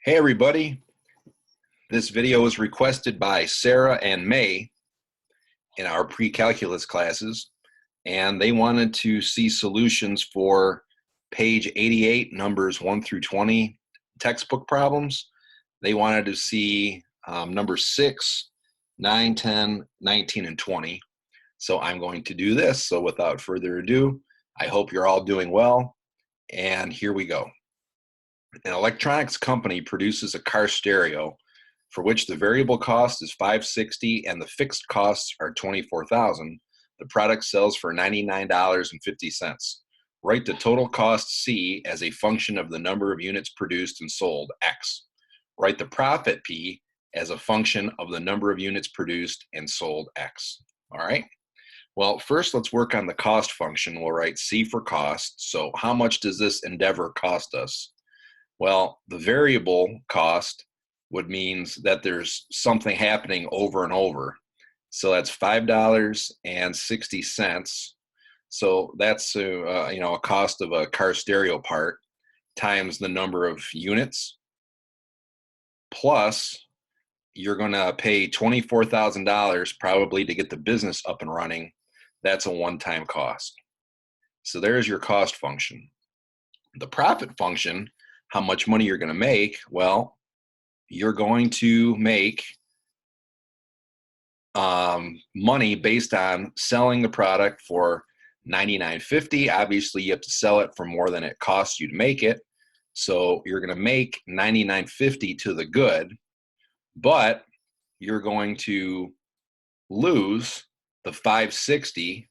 Hey everybody, this video was requested by Sarah and May in our pre-calculus classes, and they wanted to see solutions for page 88, numbers 1 through 20 textbook problems. They wanted to see numbers 6, 9, 10, 19, and 20. So I'm going to do this. So without further ado, I hope you're all doing well, and here we go. An electronics company produces a car stereo for which the variable cost is $560 and the fixed costs are $24,000. The product sells for $99.50. Write the total cost C as a function of the number of units produced and sold, X. Write the profit P as a function of the number of units produced and sold, X. All right. Well, first let's work on the cost function. We'll write C for cost. So how much does this endeavor cost us? Well, the variable cost would means that there's something happening over and over. So that's $5.60. So that's a cost of a car stereo part times the number of units, plus you're going to pay $24,000 probably to get the business up and running. That's a one-time cost. So there's your cost function. The profit function, how much money you're going to make? Well, you're going to make money based on selling the product for $99.50. Obviously, you have to sell it for more than it costs you to make it. So you're going to make $99.50 to the good, but you're going to lose the $560.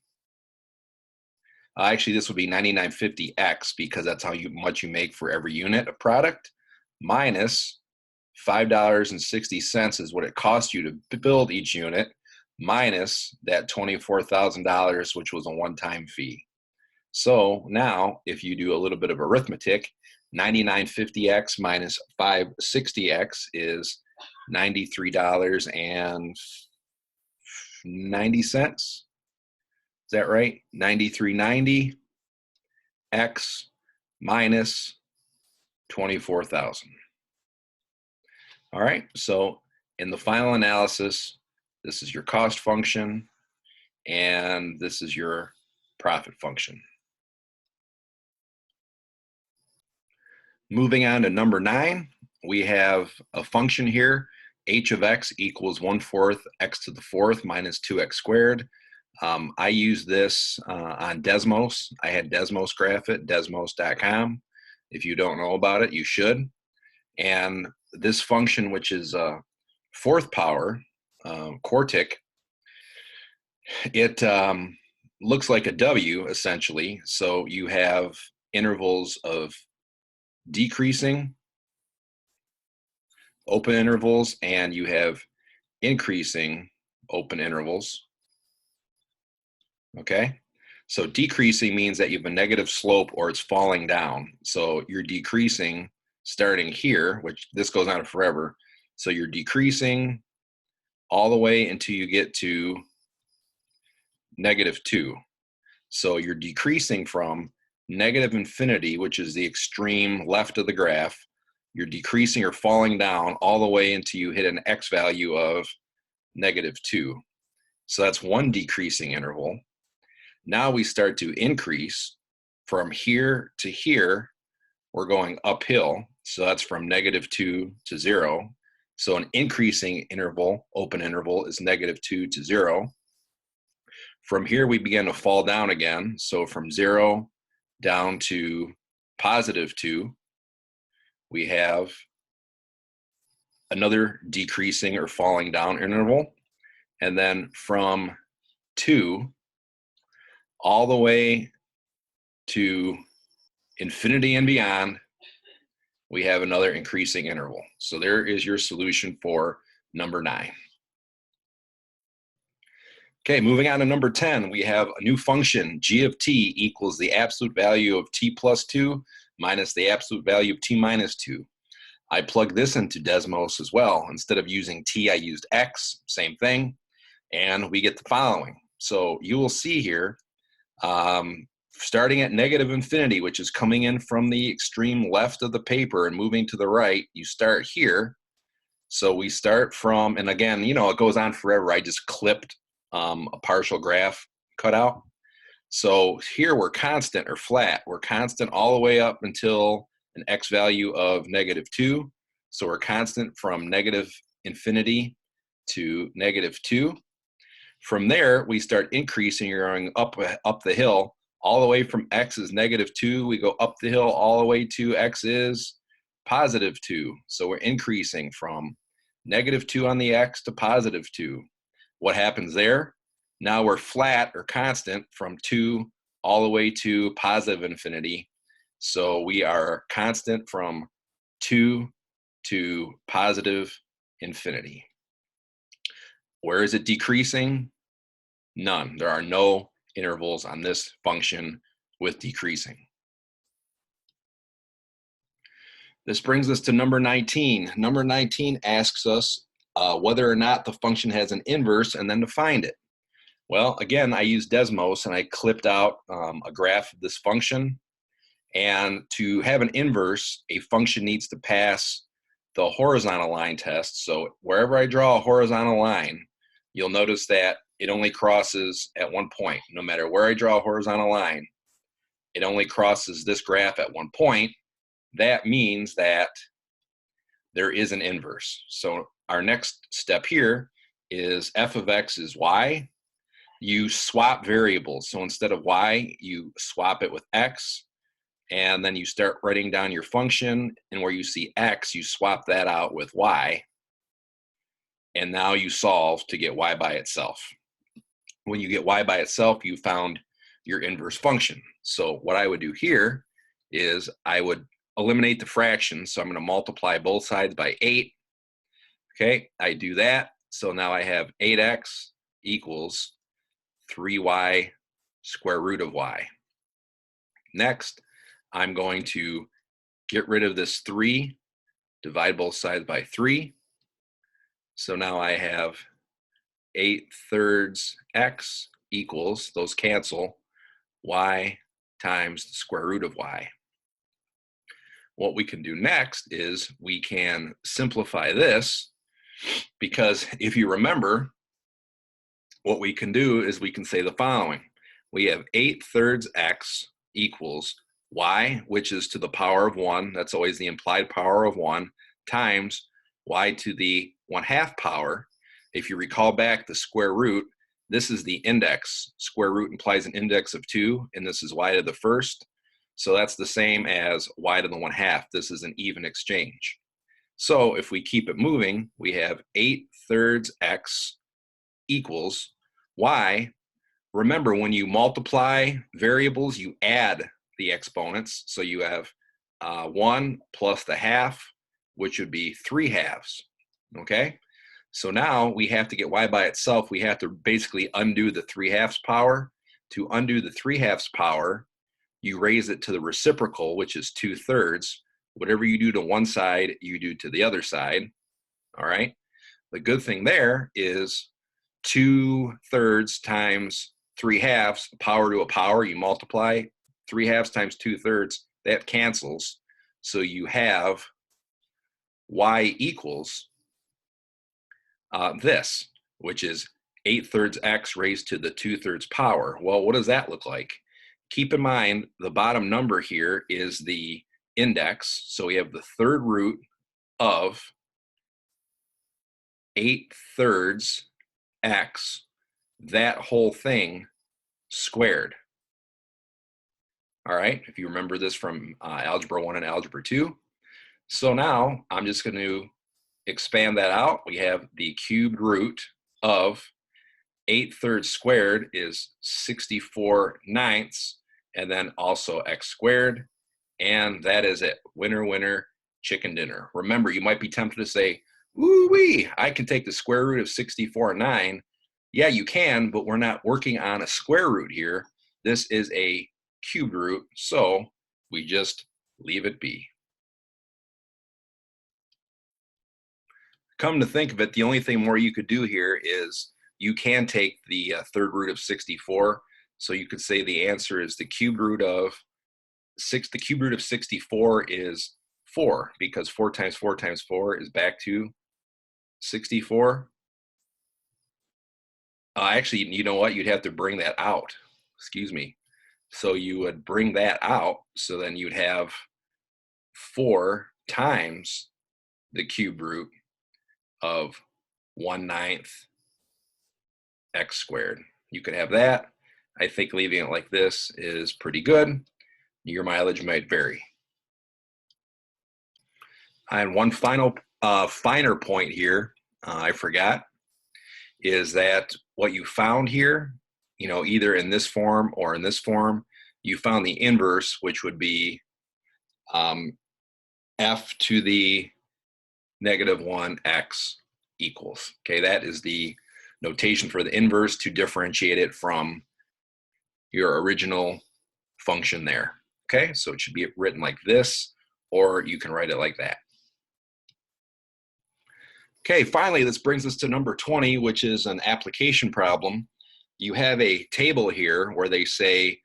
Actually, this would be $99.50x because that's how much you make for every unit of product, minus $5.60 is what it costs you to build each unit, minus that $24,000, which was a one-time fee. So now, if you do a little bit of arithmetic, $99.50x minus $560x is $93.90. Is that right? $93.90 x minus 24,000. All right, so in the final analysis, this is your cost function, and this is your profit function. Moving on to number 9, we have a function here, h of x equals 1/4 x to the 4th minus 2x squared. I use this on Desmos. I had Desmos graph it, desmos.com. If you don't know about it, you should. And this function, which is fourth power, quartic, it looks like a W essentially. So you have intervals of decreasing, open intervals, and you have increasing open intervals. Okay, so decreasing means that you have a negative slope or it's falling down. So you're decreasing starting here, which this goes on forever. So you're decreasing all the way until you get to -2. So you're decreasing from negative infinity, which is the extreme left of the graph. You're decreasing or falling down all the way until you hit an x value of -2. So that's one decreasing interval. Now we start to increase from here to here. We're going uphill. So that's from -2 to 0. So an increasing interval, open interval, is -2 to 0. From here, we begin to fall down again. So from 0 down to +2, we have another decreasing or falling down interval. And then from 2 all the way to infinity and beyond, we have another increasing interval. So there is your solution for number 9. Okay, moving on to number 10, we have a new function, g of t equals the absolute value of t plus 2 minus the absolute value of t minus 2. I plugged this into Desmos as well. Instead of using t, I used x, same thing, and we get the following. So you will see here, starting at negative infinity, which is coming in from the extreme left of the paper and moving to the right, you start here. So we start from, and again, you know, it goes on forever. I just clipped a partial graph cutout. So here we're constant or flat. We're constant all the way up until an x value of -2. So we're constant from negative infinity to -2. From there, we start increasing, you're going up the hill, all the way from x is -2. We go up the hill all the way to x is +2. So we're increasing from -2 on the x to +2. What happens there? Now we're flat or constant from 2 all the way to positive infinity. So we are constant from 2 to positive infinity. Where is it decreasing? None. There are no intervals on this function with decreasing. This brings us to number 19. Number 19 asks us whether or not the function has an inverse and then to find it. Well, again, I used Desmos and I clipped out a graph of this function. And to have an inverse, a function needs to pass the horizontal line test. So wherever I draw a horizontal line, you'll notice that it only crosses at one point. No matter where I draw a horizontal line, it only crosses this graph at one point. That means that there is an inverse. So our next step here is f of x is y. You swap variables. So instead of y, you swap it with x. And then you start writing down your function, and where you see x, you swap that out with y. And now you solve to get y by itself. When you get y by itself, you found your inverse function. So what I would do here is I would eliminate the fraction. So I'm going to multiply both sides by 8. Okay, I do that. So now I have 8x equals 3y square root of y. Next, I'm going to get rid of this 3, divide both sides by 3. So now I have 8/3 x equals, those cancel, y times the square root of y. What we can do next is we can simplify this, because if you remember, what we can do is we can say the following. We have 8/3 x equals y, which is to the power of 1, that's always the implied power of 1, times y to the 1/2 power. If you recall back the square root, this is the index. Square root implies an index of 2, and this is y to the first. So that's the same as y to the 1/2. This is an even exchange. So if we keep it moving, we have 8/3 x equals y. Remember, when you multiply variables, you add the exponents. So you have 1 plus the half, which would be 3/2. Okay? So now we have to get y by itself. We have to basically undo the 3/2 power. To undo the 3/2 power, you raise it to the reciprocal, which is 2/3. Whatever you do to one side, you do to the other side. All right? The good thing there is 2/3 times 3/2, power to a power, you multiply 3/2 times 2/3, that cancels. So you have y equals this, which is 8/3 x raised to the 2/3 power. Well, what does that look like? Keep in mind, the bottom number here is the index. So we have the third root of 8/3 x, that whole thing squared. All right, if you remember this from Algebra 1 and Algebra 2. So now I'm just going to expand that out. We have the cubed root of 8/3 squared is 64/9, and then also x squared. And that is it. Winner, winner, chicken dinner. Remember, you might be tempted to say, ooh-wee, I can take the square root of 64/9. Yeah, you can, but we're not working on a square root here. This is a cubed root, so we just leave it be. Come to think of it, the only thing more you could do here is you can take the third root of 64. So you could say the answer is the cube root of 64 is 4, because 4 times 4 times 4 is back to 64. Actually, you know what? You'd have to bring that out. Excuse me. So you would bring that out. So then you'd have 4 times the cube root of 1/9 x squared. You could have that. I think leaving it like this is pretty good. Your mileage might vary. And one final finer point here, I forgot, is that what you found here, you know, either in this form or in this form, you found the inverse, which would be f to the -1x equals. Okay, that is the notation for the inverse to differentiate it from your original function there. Okay, so it should be written like this, or you can write it like that. Okay, finally, this brings us to number 20, which is an application problem. You have a table here where they say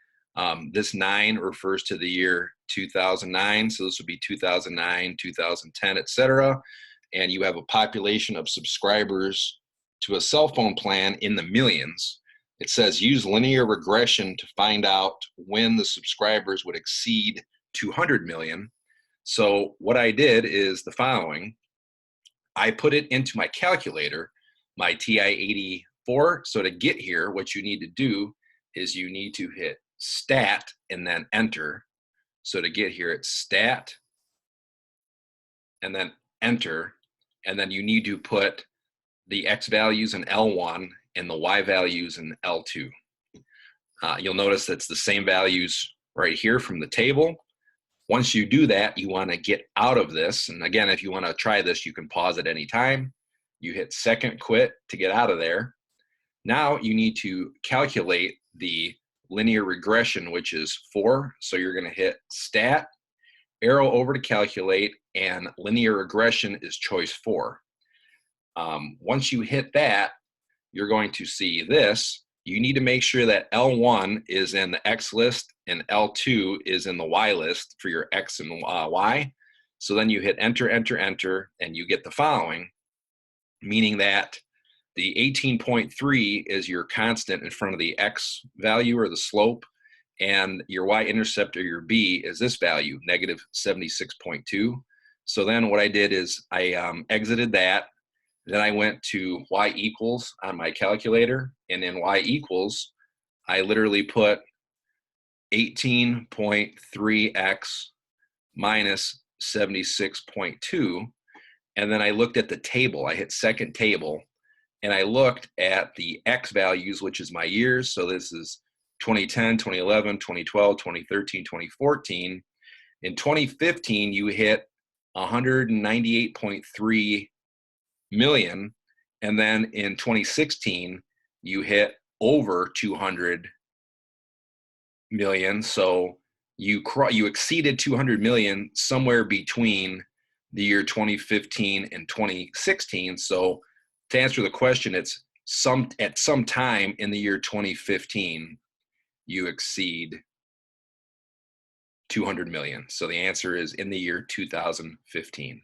this 9 refers to the year 2009, so this would be 2009, 2010, etc. And you have a population of subscribers to a cell phone plan in the millions. It says use linear regression to find out when the subscribers would exceed 200 million. So what I did is the following. I put it into my calculator, my TI-84. So to get here, what you need to do is you need to hit stat and then enter. So to get here, it's stat and then enter. And then you need to put the x values in L1 and the y values in L2. You'll notice that's the same values right here from the table. Once you do that, you want to get out of this. And again, if you want to try this, you can pause at any time. You hit second quit to get out of there. Now you need to calculate the linear regression, which is 4. So you're going to hit stat, arrow over to calculate, and linear regression is choice 4. Once you hit that, you're going to see this. You need to make sure that L1 is in the X list and L2 is in the Y list for your X and Y. So then you hit enter, enter, enter, and you get the following, meaning that the 18.3 is your constant in front of the X value or the slope, and your Y-intercept or your B is this value, -76.2. So then what I did is I exited that. Then I went to y equals on my calculator, and in y equals, I literally put 18.3x minus 76.2, and then I looked at the table. I hit second table, and I looked at the x values, which is my years. So this is 2010, 2011, 2012, 2013, 2014. In 2015, you hit 198.3 million, and then in 2016 you hit over 200 million. So you exceeded 200 million somewhere between the year 2015 and 2016. So to answer the question, it's at some time in the year 2015 you exceed 200 million. So the answer is in the year 2015.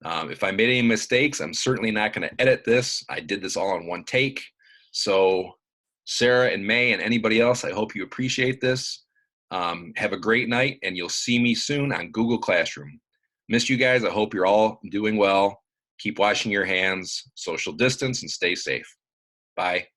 If I made any mistakes, I'm certainly not going to edit this. I did this all in one take. So Sarah and May and anybody else, I hope you appreciate this. Have a great night, and you'll see me soon on Google Classroom. Missed you guys. I hope you're all doing well. Keep washing your hands, social distance, and stay safe. Bye.